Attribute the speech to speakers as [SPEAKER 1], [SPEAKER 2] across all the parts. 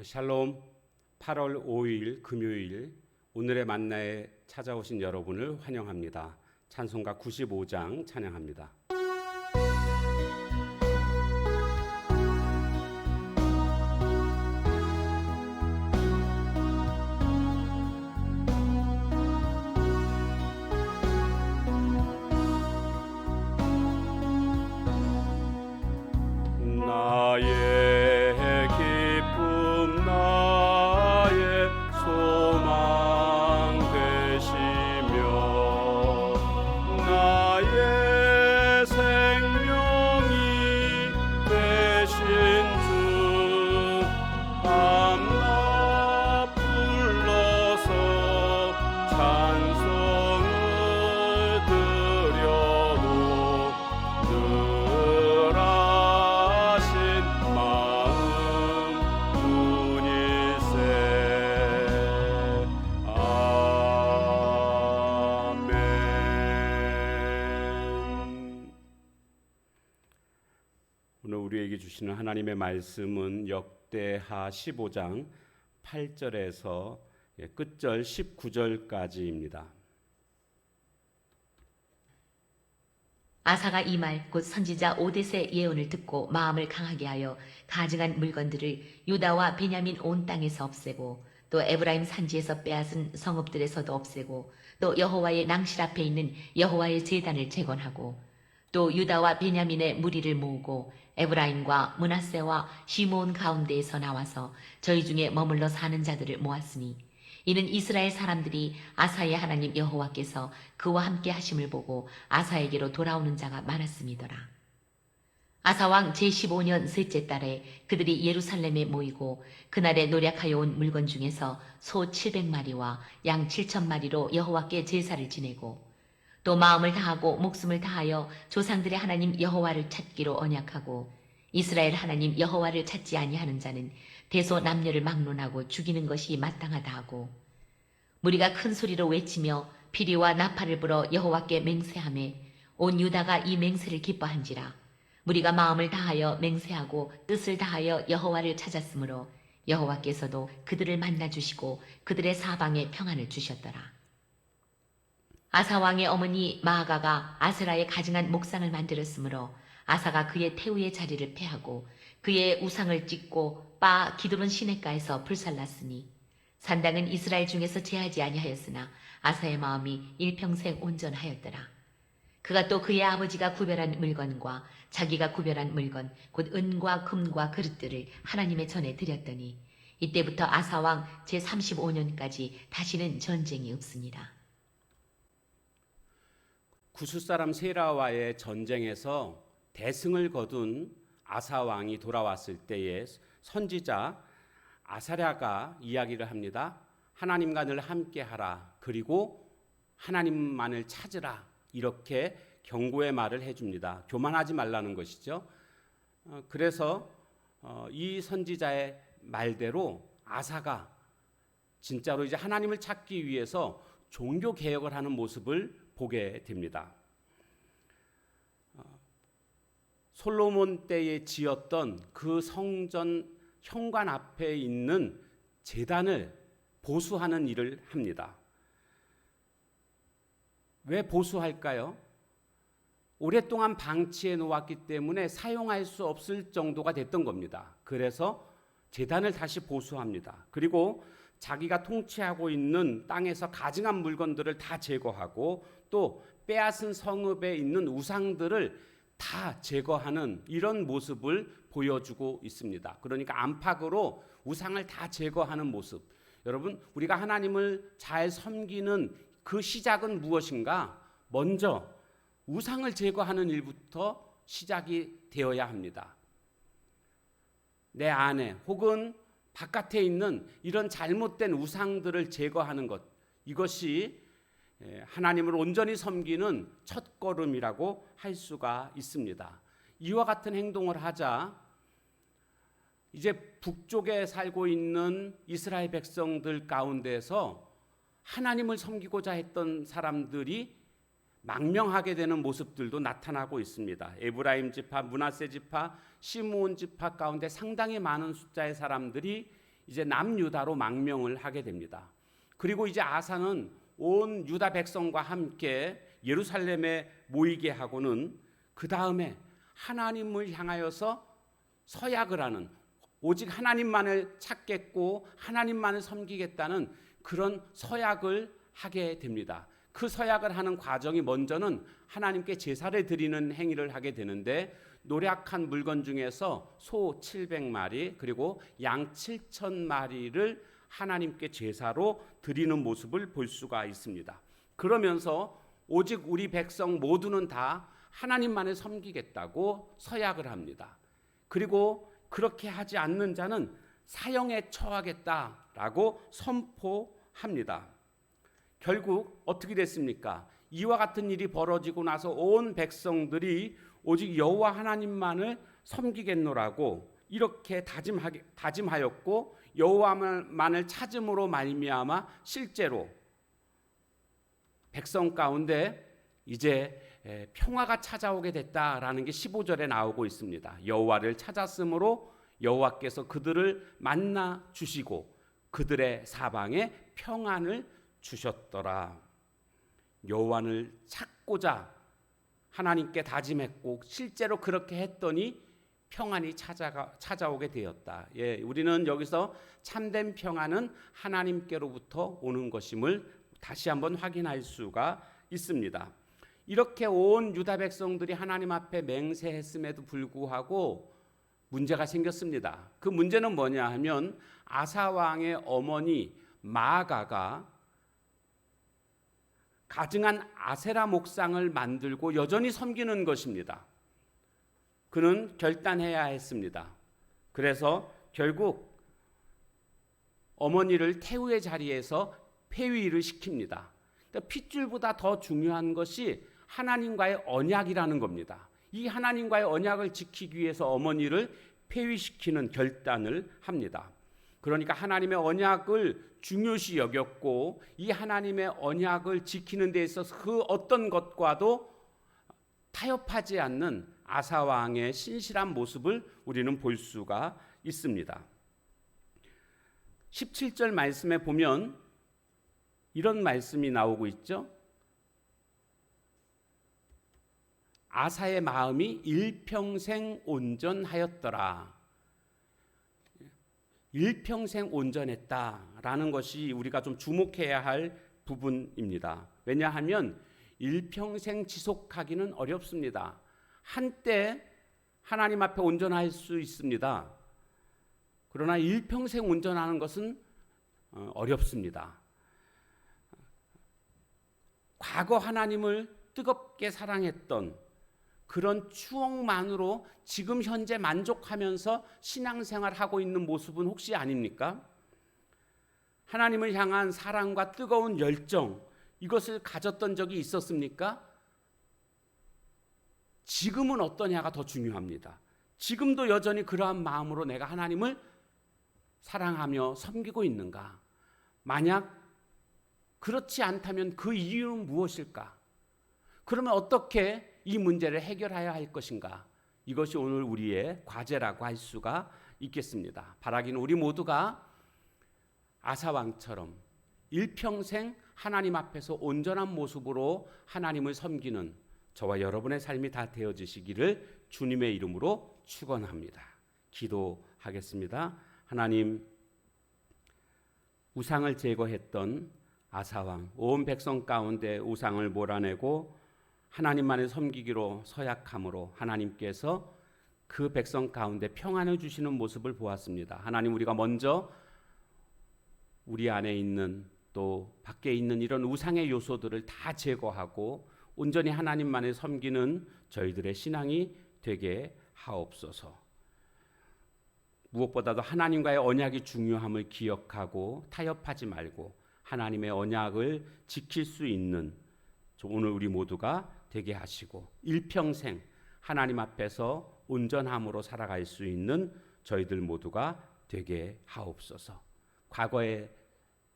[SPEAKER 1] 샬롬. 8월 5일 금요일 오늘의 만나에 찾아오신 여러분을 환영합니다. 찬송가 95장 찬양합니다. 오늘 우리에게 주시는 하나님의 말씀은 역대하 15장 8절에서 끝절 19절까지입니다.
[SPEAKER 2] 아사가 이 말 곧 선지자 오뎃의 예언을 듣고 마음을 강하게 하여 가증한 물건들을 유다와 베냐민 온 땅에서 없애고 또 에브라임 산지에서 빼앗은 성읍들에서도 없애고 또 여호와의 낭실 앞에 있는 여호와의 제단을 재건하고 또 유다와 베냐민의 무리를 모으고 에브라임과 므낫세와 시므온 가운데에서 나와서 저희 중에 머물러 사는 자들을 모았으니 이는 이스라엘 사람들이 아사의 하나님 여호와께서 그와 함께 하심을 보고 아사에게로 돌아오는 자가 많았음이더라. 아사왕 제15년 셋째 달에 그들이 예루살렘에 모이고 그날에 노략하여 온 물건 중에서 소 700마리와 양 7,000마리로 여호와께 제사를 지내고 또 마음을 다하고 목숨을 다하여 조상들의 하나님 여호와를 찾기로 언약하고 이스라엘 하나님 여호와를 찾지 아니하는 자는 대소 남녀를 막론하고 죽이는 것이 마땅하다 하고 무리가 큰 소리로 외치며 피리와 나팔을 불어 여호와께 맹세하매 온 유다가 이 맹세를 기뻐한지라. 무리가 마음을 다하여 맹세하고 뜻을 다하여 여호와를 찾았으므로 여호와께서도 그들을 만나주시고 그들의 사방에 평안을 주셨더라. 아사 왕의 어머니 마아가가 아세라의 가증한 목상을 만들었으므로 아사가 그의 태우의 자리를 패하고 그의 우상을 찢고 바 기드론 시냇가에서 불살랐으니 산당은 이스라엘 중에서 제하지 아니하였으나 아사의 마음이 일평생 온전하였더라. 그가 또 그의 아버지가 구별한 물건과 자기가 구별한 물건 곧 은과 금과 그릇들을 하나님의 전에 드렸더니 이때부터 아사 왕 제35년까지 다시는 전쟁이 없습니다.
[SPEAKER 1] 구스 사람 세라와의 전쟁에서 대승을 거둔 아사 왕이 돌아왔을 때에 선지자 아사랴가 이야기를 합니다. 하나님과 늘 함께하라. 그리고 하나님만을 찾으라. 이렇게 경고의 말을 해줍니다. 교만하지 말라는 것이죠. 그래서 이 선지자의 말대로 아사가 진짜로 이제 하나님을 찾기 위해서 종교 개혁을 하는 모습을 보게 됩니다. 솔로몬 때에 지었던 그 성전 현관 앞에 있는 제단을 보수하는 일을 합니다. 왜 보수할까요? 오랫동안 방치해 놓았기 때문에 사용할 수 없을 정도가 됐던 겁니다. 그래서 제단을 다시 보수합니다. 그리고 자기가 통치하고 있는 땅에서 가증한 물건들을 다 제거하고 또 빼앗은 성읍에 있는 우상들을 다 제거하는 이런 모습을 보여주고 있습니다. 그러니까 안팎으로 우상을 다 제거하는 모습. 여러분, 우리가 하나님을 잘 섬기는 그 시작은 무엇인가? 먼저 우상을 제거하는 일부터 시작이 되어야 합니다. 내 안에 혹은 바깥에 있는 이런 잘못된 우상들을 제거하는 것, 이것이 하나님을 온전히 섬기는 첫걸음이라고 할 수가 있습니다. 이와 같은 행동을 하자 이제 북쪽에 살고 있는 이스라엘 백성들 가운데서 하나님을 섬기고자 했던 사람들이 망명하게 되는 모습들도 나타나고 있습니다. 에브라임 지파, 므낫세 지파, 시므온 지파 가운데 상당히 많은 숫자의 사람들이 이제 남유다로 망명을 하게 됩니다. 그리고 이제 아사는 온 유다 백성과 함께 예루살렘에 모이게 하고는 그 다음에 하나님을 향하여서 서약을 하는, 오직 하나님만을 찾겠고 하나님만을 섬기겠다는 그런 서약을 하게 됩니다. 그 서약을 하는 과정이 먼저는 하나님께 제사를 드리는 행위를 하게 되는데, 노략한 물건 중에서 소 700마리 그리고 양 7,000마리를 하나님께 제사로 드리는 모습을 볼 수가 있습니다. 그러면서 오직 우리 백성 모두는 다 하나님만을 섬기겠다고 서약을 합니다. 그리고 그렇게 하지 않는 자는 사형에 처하겠다라고 선포합니다. 결국 어떻게 됐습니까? 이와 같은 일이 벌어지고 나서 온 백성들이 오직 여호와 하나님만을 섬기겠노라고 이렇게 다짐하였고, 여호와만을 찾음으로 말미암아 실제로 백성 가운데 이제 평화가 찾아오게 됐다라는 게 15절에 나오고 있습니다. 여호와를 찾았으므로 여호와께서 그들을 만나 주시고 그들의 사방에 평안을 주셨더라. 여호와를 찾고자 하나님께 다짐했고 실제로 그렇게 했더니 평안이 찾아오게 되었다. 우리는 여기서 참된 평안은 하나님께로부터 오는 것임을 다시 한번 확인할 수가 있습니다. 이렇게 온 유다 백성들이 하나님 앞에 맹세했음에도 불구하고 문제가 생겼습니다. 그 문제는 뭐냐 하면 아사 왕의 어머니 마아가가 가증한 아세라 목상을 만들고 여전히 섬기는 것입니다. 그는 결단해야 했습니다. 그래서 결국 어머니를 태우의 자리에서 폐위를 시킵니다. 그러니까 핏줄보다 더 중요한 것이 하나님과의 언약이라는 겁니다. 이 하나님과의 언약을 지키기 위해서 어머니를 폐위시키는 결단을 합니다. 그러니까 하나님의 언약을 중요시 여겼고 이 하나님의 언약을 지키는 데 있어서 그 어떤 것과도 타협하지 않는 아사 왕의 신실한 모습을 우리는 볼 수가 있습니다. 17절 말씀에 보면 이런 말씀이 나오고 있죠. 아사의 마음이 일평생 온전하였더라. 일평생 온전했다라는 것이 우리가 좀 주목해야 할 부분입니다. 왜냐하면 일평생 지속하기는 어렵습니다. 한때 하나님 앞에 온전할 수 있습니다. 그러나 일평생 온전하는 것은 어렵습니다. 과거 하나님을 뜨겁게 사랑했던 그런 추억만으로 지금 현재 만족하면서 신앙생활하고 있는 모습은 혹시 아닙니까? 하나님을 향한 사랑과 뜨거운 열정, 이것을 가졌던 적이 있었습니까? 지금은 어떠냐가 더 중요합니다. 지금도 여전히 그러한 마음으로 내가 하나님을 사랑하며 섬기고 있는가? 만약 그렇지 않다면 그 이유는 무엇일까? 그러면 어떻게 이 문제를 해결해야 할 것인가? 이것이 오늘 우리의 과제라고 할 수가 있겠습니다. 바라기는 우리 모두가 아사왕처럼 일평생 하나님 앞에서 온전한 모습으로 하나님을 섬기는 저와 여러분의 삶이 다 되어지시기를 주님의 이름으로 축원합니다. 기도하겠습니다. 하나님, 우상을 제거했던 아사왕, 온 백성 가운데 우상을 몰아내고 하나님만을 섬기기로 서약함으로 하나님께서 그 백성 가운데 평안을 주시는 모습을 보았습니다. 하나님, 우리가 먼저 우리 안에 있는 또 밖에 있는 이런 우상의 요소들을 다 제거하고 온전히 하나님만을 섬기는 저희들의 신앙이 되게 하옵소서. 무엇보다도 하나님과의 언약이 중요함을 기억하고 타협하지 말고 하나님의 언약을 지킬 수 있는 오늘 우리 모두가 되게 하시고 일평생 하나님 앞에서 온전함으로 살아갈 수 있는 저희들 모두가 되게 하옵소서. 과거에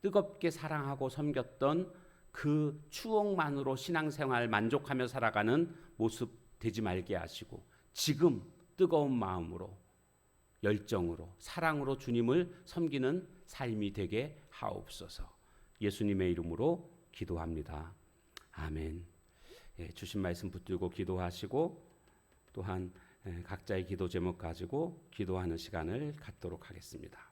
[SPEAKER 1] 뜨겁게 사랑하고 섬겼던 그 추억만으로 신앙생활 만족하며 살아가는 모습 되지 말게 하시고 지금 뜨거운 마음으로 열정으로 사랑으로 주님을 섬기는 삶이 되게 하옵소서. 예수님의 이름으로 기도합니다. 아멘. 주신 말씀 붙들고 기도하시고 또한 각자의 기도 제목 가지고 기도하는 시간을 갖도록 하겠습니다.